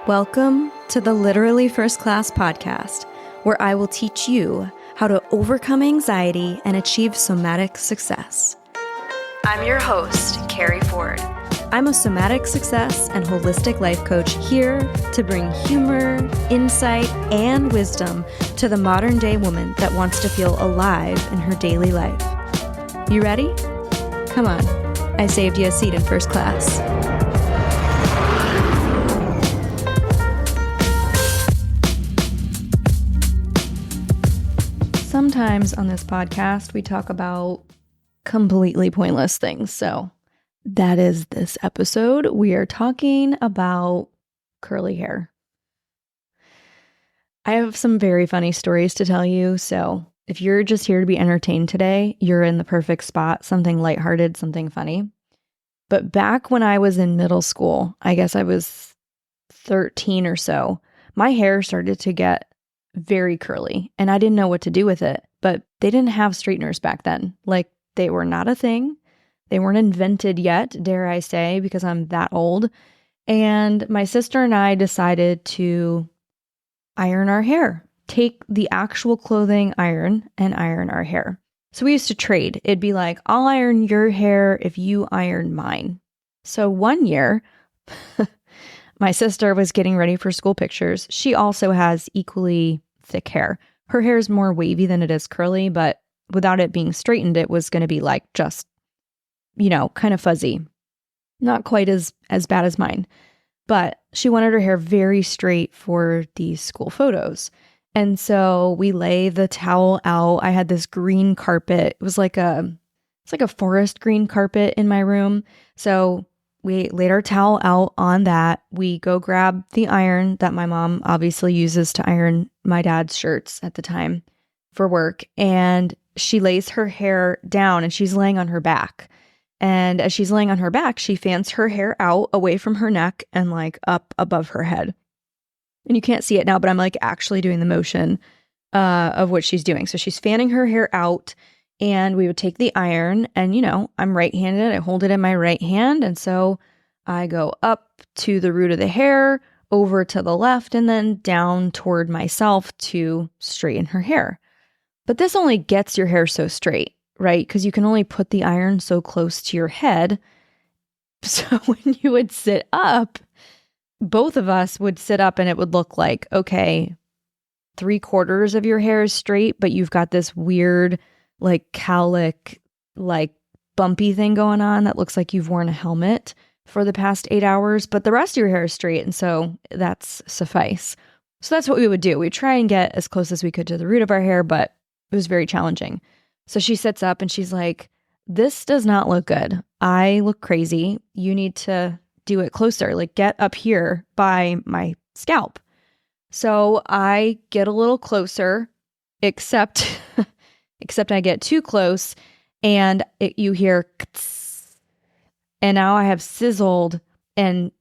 Welcome to the Literally First Class podcast, where I will teach you how to overcome anxiety and achieve somatic success. I'm your host, Keri Ford. I'm a somatic success and holistic life coach here to bring humor, insight, and wisdom to the modern day woman that wants to feel alive in her daily life. You ready? Come on, I saved you a seat in first class. Sometimes on this podcast, we talk about completely pointless things. So that is this episode. We are talking about curly hair. I have some very funny stories to tell you. So if you're just here to be entertained today, you're in the perfect spot. Something lighthearted, something funny. But back when I was in middle school, I guess I was 13 or so, my hair started to get very curly and I didn't know what to do with it, but they didn't have straighteners back then. Like, they were not a thing. They weren't invented yet, dare I say, because I'm that old. And my sister and I decided to iron our hair, take the actual clothing iron and iron our hair. So we used to trade. It'd be like, I'll iron your hair if you iron mine. So one year, my sister was getting ready for school pictures. She also has equally thick hair. Her hair is more wavy than it is curly, but without it being straightened, it was going to be like just, kind of fuzzy. Not quite as bad as mine. But she wanted her hair very straight for these school photos. And so we lay the towel out. I had this green carpet. It was like a forest green carpet in my room. So we laid our towel out on that. We go grab the iron that my mom obviously uses to iron my dad's shirts at the time for work. And she lays her hair down and she's laying on her back. And as she's laying on her back, she fans her hair out away from her neck and like up above her head. And you can't see it now, but I'm like actually doing the motion of what she's doing. So she's fanning her hair out. And we would take the iron and, I'm right-handed. I hold it in my right hand. And so I go up to the root of the hair, over to the left, and then down toward myself to straighten her hair. But this only gets your hair so straight, right? Because you can only put the iron so close to your head. So when you would sit up, both of us would sit up and it would look like, okay, 3/4 of your hair is straight, but you've got this weird like cowlick, like bumpy thing going on that looks like you've worn a helmet for the past 8 hours, but the rest of your hair is straight. And so that's suffice. So that's what we would do. We'd try and get as close as we could to the root of our hair, but it was very challenging. So she sits up and she's like, this does not look good. I look crazy. You need to do it closer. Like, get up here by my scalp. So I get a little closer, except I get too close and you hear kts, and now I have sizzled and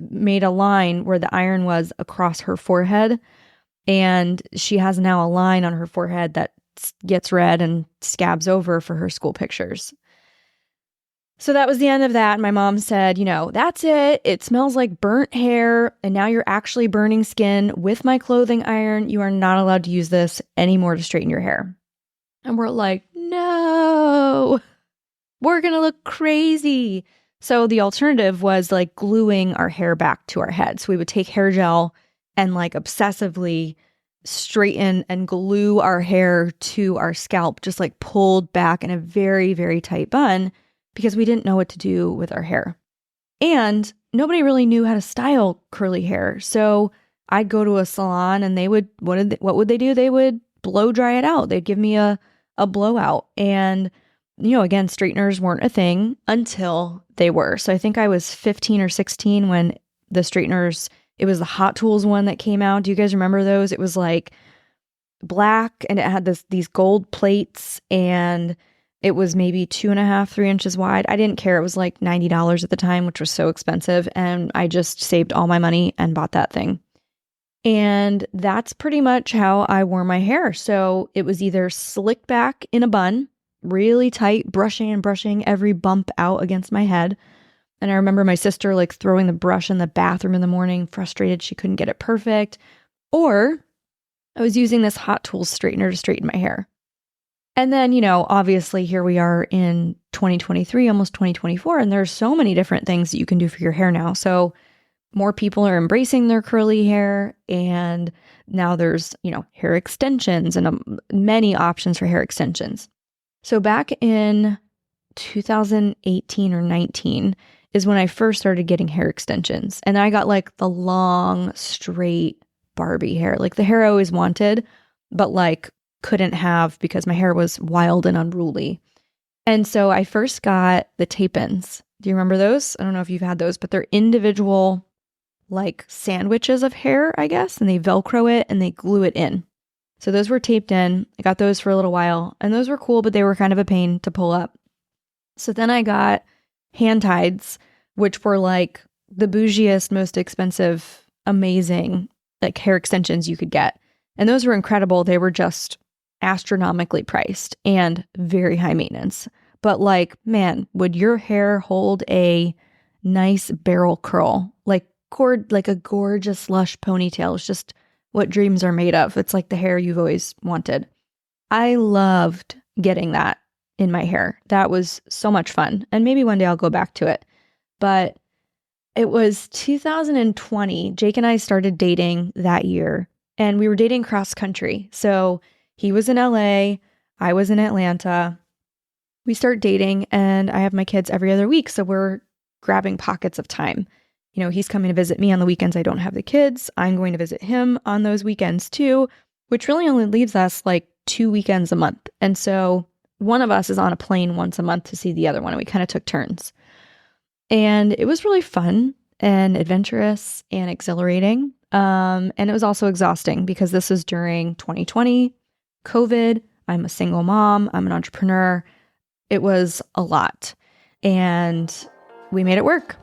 made a line where the iron was across her forehead. And she has now a line on her forehead that gets red and scabs over for her school pictures. So that was the end of that. My mom said, that's it. It smells like burnt hair. And now you're actually burning skin with my clothing iron. You are not allowed to use this anymore to straighten your hair. And we're like, no, we're going to look crazy. So the alternative was like gluing our hair back to our head. So we would take hair gel and like obsessively straighten and glue our hair to our scalp, just like pulled back in a very, very tight bun because we didn't know what to do with our hair. And nobody really knew how to style curly hair. So I'd go to a salon and what would they do? They would blow dry it out. They'd give me a blowout. And, again, straighteners weren't a thing until they were. So I think I was 15 or 16 when the straighteners, it was the Hot Tools one that came out. Do you guys remember those? It was like black and it had these gold plates and it was maybe 2.5, 3 inches wide. I didn't care. It was like $90 at the time, which was so expensive. And I just saved all my money and bought that thing. And that's pretty much how I wore my hair. So it was either slicked back in a bun, really tight, brushing every bump out against my head, And I remember my sister like throwing the brush in the bathroom in the morning, frustrated she couldn't get it perfect. Or I was using this Hot Tools straightener to straighten my hair. And then, obviously here we are in 2023, almost 2024, and there's so many different things that you can do for your hair now. So more people are embracing their curly hair, and now there's, hair extensions and many options for hair extensions. So back in 2018 or 19 is when I first started getting hair extensions. And I got like the long, straight Barbie hair, like the hair I always wanted, but like couldn't have because my hair was wild and unruly. And so I first got the tape-ins. Do you remember those? I don't know if you've had those, but they're individual like sandwiches of hair, I guess, and they Velcro it and they glue it in. So those were taped in. I got those for a little while, and those were cool, but they were kind of a pain to pull up. So then I got hand tieds, which were like the bougiest, most expensive, amazing like hair extensions you could get. And those were incredible. They were just astronomically priced and very high maintenance. But like, man, would your hair hold a nice barrel curl? Like a gorgeous lush ponytail. It's just what dreams are made of. It's like the hair you've always wanted. I loved getting that in my hair. That was so much fun. And maybe one day I'll go back to it. But it was 2020. Jake and I started dating that year, and we were dating cross country. So he was in LA, I was in Atlanta. We start dating, and I have my kids every other week. So we're grabbing pockets of time. He's coming to visit me on the weekends I don't have the kids. I'm going to visit him on those weekends too, which really only leaves us like 2 weekends a month. And so one of us is on a plane once a month to see the other one, and we kind of took turns. And it was really fun and adventurous and exhilarating. And it was also exhausting because this was during 2020, COVID. I'm a single mom. I'm an entrepreneur. It was a lot. And we made it work.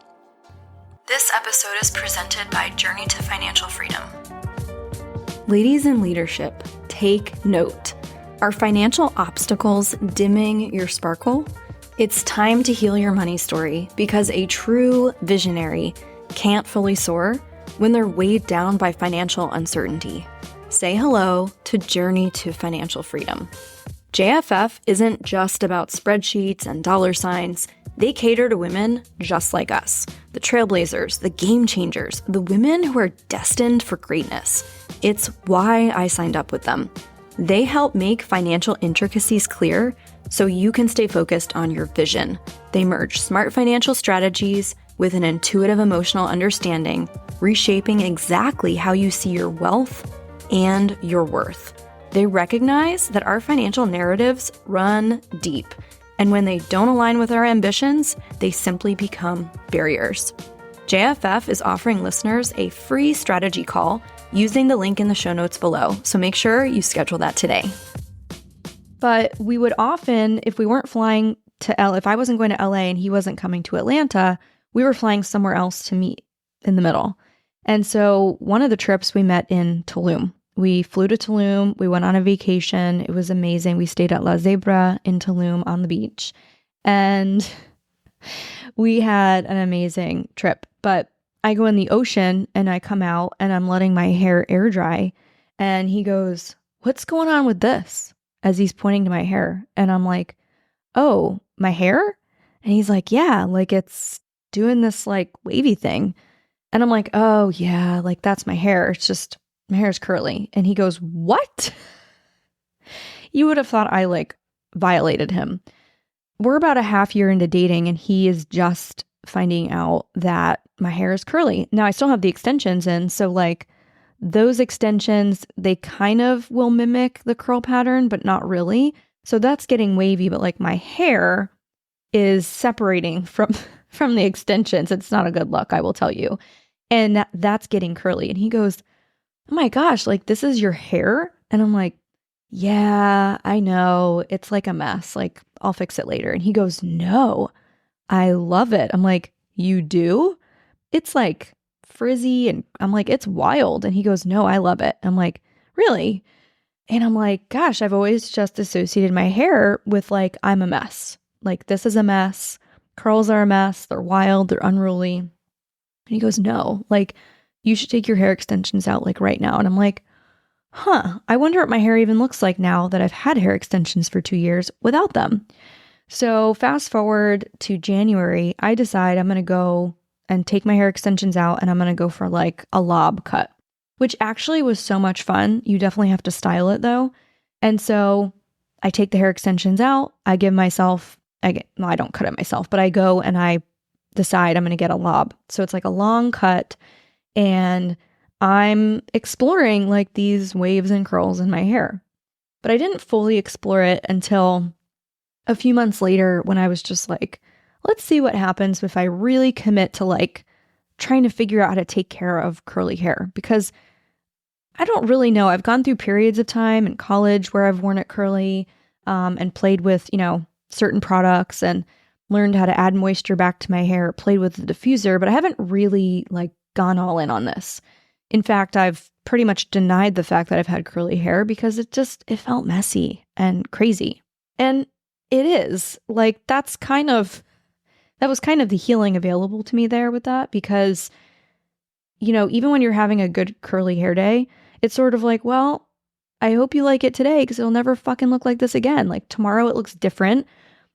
This episode is presented by Journey to Financial Freedom. Ladies in leadership, take note. Are financial obstacles dimming your sparkle? It's time to heal your money story, because a true visionary can't fully soar when they're weighed down by financial uncertainty. Say hello to Journey to Financial Freedom. JFF isn't just about spreadsheets and dollar signs. They cater to women just like us, the trailblazers, the game changers, the women who are destined for greatness. It's why I signed up with them. They help make financial intricacies clear so you can stay focused on your vision. They merge smart financial strategies with an intuitive emotional understanding, reshaping exactly how you see your wealth and your worth. They recognize that our financial narratives run deep, and when they don't align with our ambitions, they simply become barriers. JFF is offering listeners a free strategy call using the link in the show notes below, so make sure you schedule that today. But we would often, if we weren't flying to if I wasn't going to LA and he wasn't coming to Atlanta, we were flying somewhere else to meet in the middle. And so one of the trips we met in Tulum. We flew to Tulum. We went on a vacation. It was amazing. We stayed at La Zebra in Tulum on the beach. And we had an amazing trip. But I go in the ocean and I come out and I'm letting my hair air dry. And he goes, "What's going on with this?" As he's pointing to my hair. And I'm like, "Oh, my hair?" And he's like, "Yeah, like it's doing this like wavy thing." And I'm like, "Oh yeah, like that's my hair. It's just, my hair is curly." And he goes, "What?" You would have thought I like violated him. We're about a half year into dating and he is just finding out that my hair is curly. Now I still have the extensions in. So like those extensions, they kind of will mimic the curl pattern, but not really. So that's getting wavy, but like my hair is separating from the extensions. It's not a good look, I will tell you. And that's getting curly. And he goes, "Oh my gosh, like this is your hair?" And I'm like, "Yeah, I know. It's like a mess. Like I'll fix it later." And he goes, "No, I love it." I'm like, "You do? It's like frizzy." And I'm like, "It's wild." And he goes, "No, I love it." I'm like, "Really?" And I'm like, gosh, I've always just associated my hair with like, I'm a mess. Like this is a mess. curls are a mess. They're wild. They're unruly. And he goes, no, like you should take your hair extensions out like right now. And I'm like, I wonder what my hair even looks like now that I've had hair extensions for 2 years without them. So fast forward to January, I decide I'm going to go and take my hair extensions out and I'm going to go for like a lob cut, which actually was so much fun. You definitely have to style it though. And so I take the hair extensions out. I don't cut it myself, but I go and I decide I'm going to get a lob. So it's like a long cut and I'm exploring like these waves and curls in my hair. But I didn't fully explore it until a few months later when I was just like, let's see what happens if I really commit to like trying to figure out how to take care of curly hair, because I don't really know. I've gone through periods of time in college where I've worn it curly and played with, certain products and learned how to add moisture back to my hair, played with the diffuser, but I haven't really like gone all in on this. In fact, I've pretty much denied the fact that I've had curly hair because it felt messy and crazy. And it is like, that was kind of the healing available to me there with that, because, even when you're having a good curly hair day, it's sort of like, well, I hope you like it today because it'll never fucking look like this again. Like tomorrow it looks different.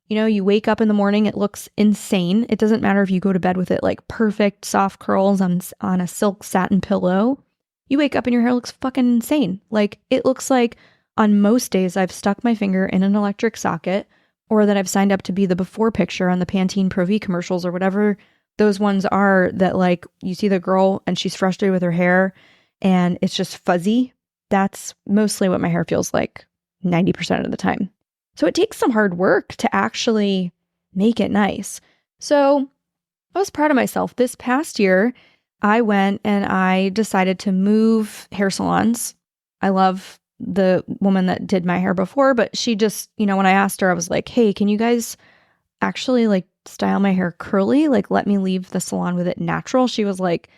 You wake up in the morning, it looks insane. It doesn't matter if you go to bed with it like perfect soft curls on a silk satin pillow. You wake up and your hair looks fucking insane. Like it looks like on most days I've stuck my finger in an electric socket, or that I've signed up to be the before picture on the Pantene Pro V commercials or whatever those ones are, that like you see the girl and she's frustrated with her hair and it's just fuzzy. That's mostly what my hair feels like 90% of the time. So it takes some hard work to actually make it nice. So I was proud of myself. This past year, I went and I decided to move hair salons. I love the woman that did my hair before, but she just, when I asked her, I was like, hey, can you guys actually like style my hair curly? Like, let me leave the salon with it natural. She was like,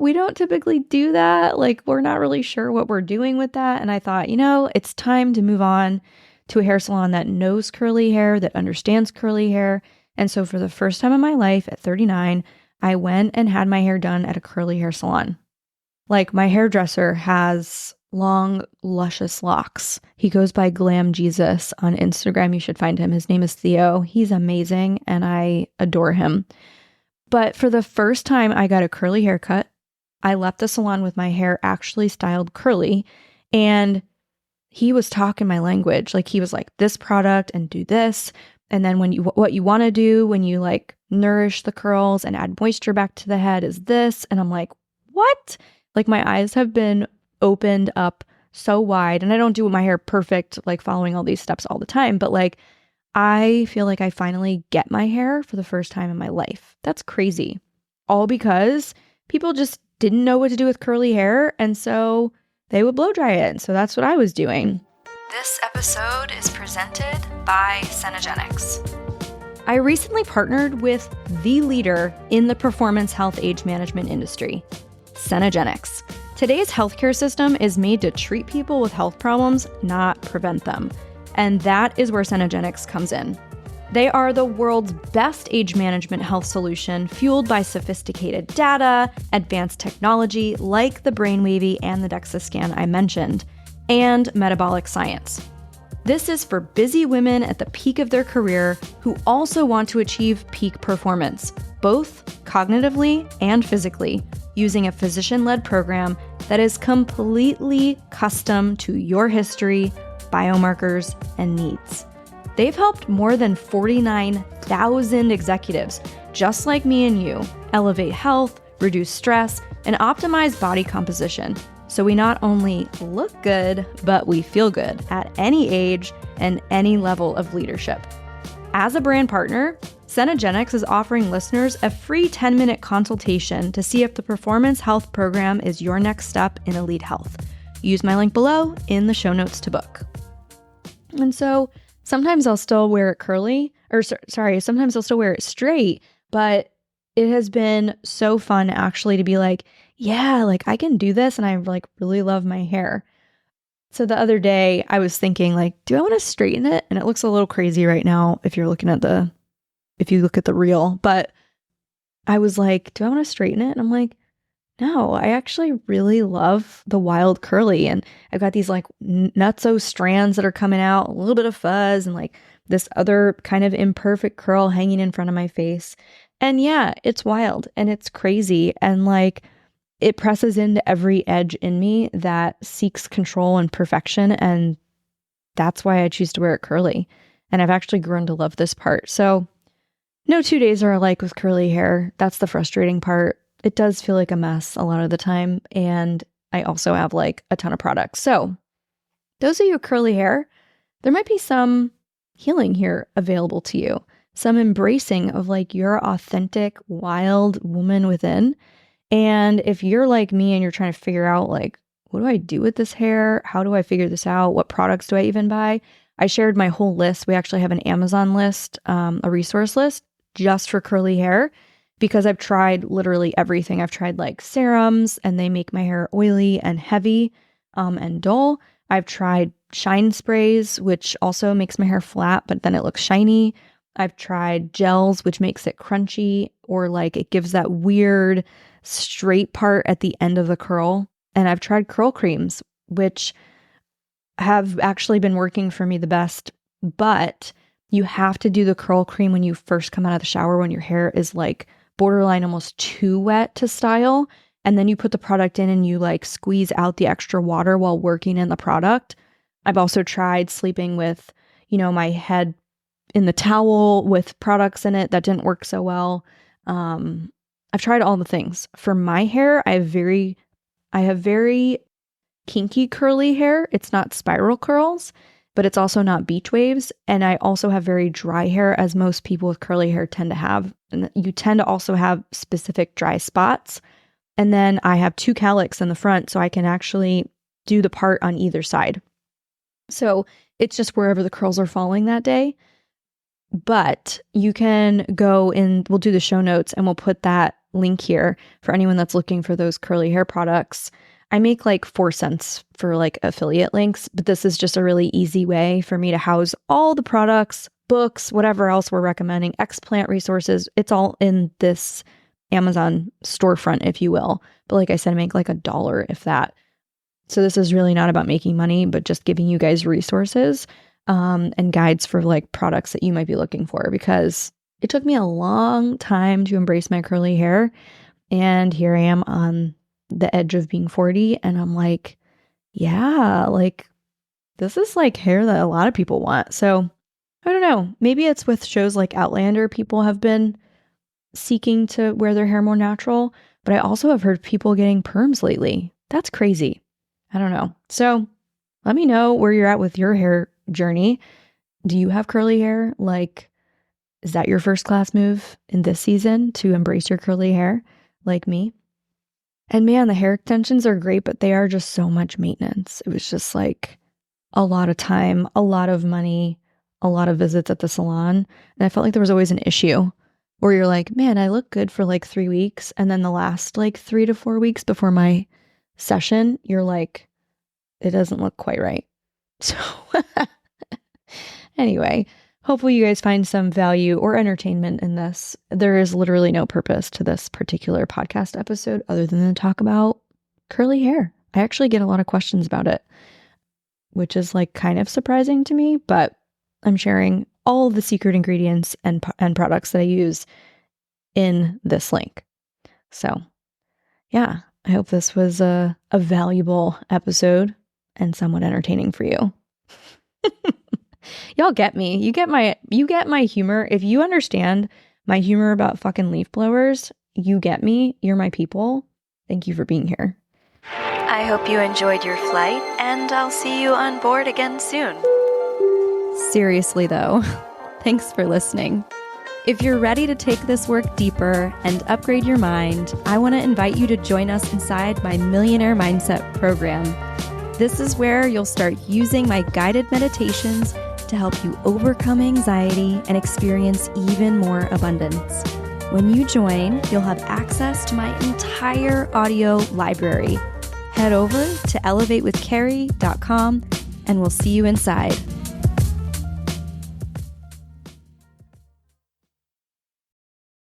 we don't typically do that. Like, we're not really sure what we're doing with that. And I thought, it's time to move on to a hair salon that knows curly hair, that understands curly hair. And so for the first time in my life at 39, I went and had my hair done at a curly hair salon. Like, my hairdresser has long, luscious locks. He goes by Glam Jesus on Instagram. You should find him. His name is Theo. He's amazing and I adore him. But for the first time I got a curly haircut, I left the salon with my hair actually styled curly, and he was talking my language. Like, he was like, this product and do this. And then what you want to do when you like nourish the curls and add moisture back to the head is this. And I'm like, what? Like, my eyes have been opened up so wide, and I don't do my hair perfect, like following all these steps all the time, but like, I feel like I finally get my hair for the first time in my life. That's crazy. All because people just didn't know what to do with curly hair, and so they would blow dry it. And so that's what I was doing. This episode is presented by Senegenics. I recently partnered with the leader in the performance health age management industry, Senegenics. Today's healthcare system is made to treat people with health problems, not prevent them. And that is where Senegenics comes in. They are the world's best age management health solution, fueled by sophisticated data, advanced technology like the Brainwavy and the DEXA scan I mentioned, and metabolic science. This is for busy women at the peak of their career who also want to achieve peak performance, both cognitively and physically, using a physician-led program that is completely custom to your history, biomarkers, and needs. They've helped more than 49,000 executives, just like me and you, elevate health, reduce stress, and optimize body composition. So we not only look good, but we feel good at any age and any level of leadership. As a brand partner, Senegenics is offering listeners a free 10-minute consultation to see if the Performance Health program is your next step in elite health. Use my link below in the show notes to book. And so sometimes I'll still wear it sometimes I'll still wear it straight, but it has been so fun actually to be like, yeah, like I can do this and I like really love my hair. So the other day I was thinking like, do I want to straighten it? And it looks a little crazy right now if you're looking at the if you look at the reel. But I was like, do I want to straighten it? And I'm like, no, I actually really love the wild curly. And I've got these like nutso strands that are coming out, a little bit of fuzz, and like this other kind of imperfect curl hanging in front of my face. And yeah, it's wild and it's crazy. And like it presses into every edge in me that seeks control and perfection. And that's why I choose to wear it curly. And I've actually grown to love this part. So no 2 days are alike with curly hair. That's the frustrating part. It does feel like a mess a lot of the time. And I also have like a ton of products. So those of you with curly hair, there might be some healing here available to you. Some embracing of like your authentic, wild woman within. And if you're like me and you're trying to figure out like, what do I do with this hair? How do I figure this out? What products do I even buy? I shared my whole list. We actually have an Amazon list, a resource list just for curly hair, because I've tried literally everything. I've tried like serums and they make my hair oily and heavy and dull. I've tried shine sprays, which also makes my hair flat, but then it looks shiny. I've tried gels, which makes it crunchy, or like it gives that weird straight part at the end of the curl. And I've tried curl creams, which have actually been working for me the best, but you have to do the curl cream when you first come out of the shower, when your hair is like borderline almost too wet to style. And then you put the product in and you like squeeze out the extra water while working in the product. I've also tried sleeping with, my head in the towel with products in it. That didn't work so well. I've tried all the things. For my hair, I have very kinky curly hair. It's not spiral curls, but it's also not beach waves. And I also have very dry hair, as most people with curly hair tend to have. And you tend to also have specific dry spots. And then I have 2 cowlicks in the front, so I can actually do the part on either side. So it's just wherever the curls are falling that day. But you can go in, we'll do the show notes and we'll put that link here for anyone that's looking for those curly hair products. I make like 4 cents for like affiliate links, but this is just a really easy way for me to house all the products, books, whatever else we're recommending, explant resources. It's all in this Amazon storefront, if you will. But like I said, I make like $1, if that. So this is really not about making money, but just giving you guys resources and guides for like products that you might be looking for, because it took me a long time to embrace my curly hair. And here I am on the edge of being 40. And I'm like, yeah, like this is like hair that a lot of people want. So I don't know, maybe it's with shows like Outlander, people have been seeking to wear their hair more natural, but I also have heard people getting perms lately. That's crazy. I don't know. So let me know where you're at with your hair journey. Do you have curly hair? Like, is that your first class move in this season to embrace your curly hair like me? And man, the hair extensions are great, but they are just so much maintenance. It was just like a lot of time, a lot of money, a lot of visits at the salon. And I felt like there was always an issue where you're like, man, I look good for like 3 weeks. And then the last like 3 to 4 weeks before my session, you're like, it doesn't look quite right. So anyway, hopefully you guys find some value or entertainment in this. There is literally no purpose to this particular podcast episode other than to talk about curly hair. I actually get a lot of questions about it, which is like kind of surprising to me, but I'm sharing all of the secret ingredients and products that I use in this link. So yeah, I hope this was a valuable episode and somewhat entertaining for you. Y'all get me. You get my humor. If you understand my humor about fucking leaf blowers, you get me. You're my people. Thank you for being here. I hope you enjoyed your flight, and I'll see you on board again soon. Seriously though, thanks for listening. If you're ready to take this work deeper and upgrade your mind, I want to invite you to join us inside my Millionaire Mindset program. This is where you'll start using my guided meditations to help you overcome anxiety and experience even more abundance. When you join, you'll have access to my entire audio library. Head over to elevatewithkeri.com and we'll see you inside.